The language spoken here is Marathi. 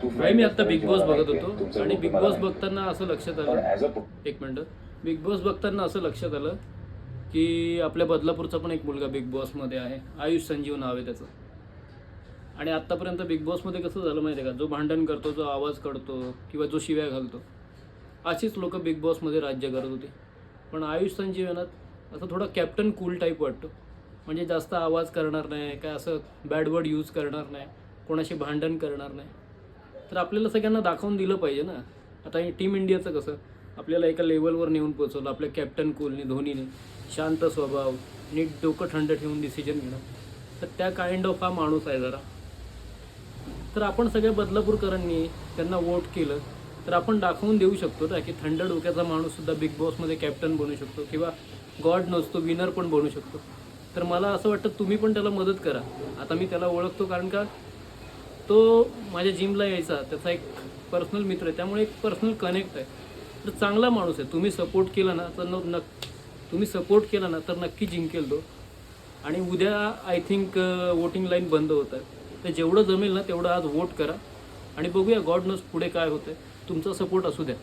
भाई मी आता बिग बॉस बघत होतो आणि बिग बॉस बघताना असं लक्षात आलं, एक मिनिट, बिग बॉस बघताना असं लक्षात आलं की आपल्या बदलापूरचा पण एक मुलगा बिग बॉसमध्ये आहे. आयुष संजीव नाव आहे त्याचं. आणि आत्तापर्यंत बिग बॉसमध्ये कसं झालं माहिती आहे का, जो भांडण करतो, जो आवाज काढतो किंवा जो शिव्या घालतो, अशीच लोक बिग बॉसमध्ये राज्य करत होते. पण आयुष संजीव आहे ना, असं थोडा कॅप्टन कूल टाईप वाटतो. म्हणजे जास्त आवाज करणार नाही, काय असं बॅड वर्ड यूज करणार नाही, कोणाशी भांडण करणार नाही. तर आपल्याला सगळ्यांना दाखवून दिलं पाहिजे ना. आता टीम इंडियाचं कसं आपल्याला एका लेवलवर नेऊन पोचवलं आपल्या कॅप्टन कूलने, धोनीने. शांत स्वभाव, नीट डोकं थंड ठेवून डिसिजन घेणं. तर त्या काइंड ऑफ हा माणूस आहे जरा. तर आपण सगळ्या बदलापूरकरांनी त्यांना वोट केलं तर आपण दाखवून देऊ शकतो ना की थंड डोक्याचा माणूससुद्धा बिग बॉसमध्ये कॅप्टन बनू शकतो किंवा गॉड नसतो विनर पण बनू शकतो. तर मला असं वाटतं तुम्ही पण त्याला मदत करा. आता मी त्याला ओळखतो कारण का तो माझ्या जिमला यायचा, त्याचा एक पर्सनल मित्र आहे, त्यामुळे एक पर्सनल कनेक्ट आहे. तर चांगला माणूस आहे. तुम्ही सपोर्ट केला ना तर नक्की जिंकेल तो. आणि उद्या आय थिंक वोटिंग लाईन बंद होत आहे. तर जेवढं जमेल ना तेवढं आज वोट करा आणि बघूया गॉड नोस पुढे काय होतं. तुमचा सपोर्ट असू द्या.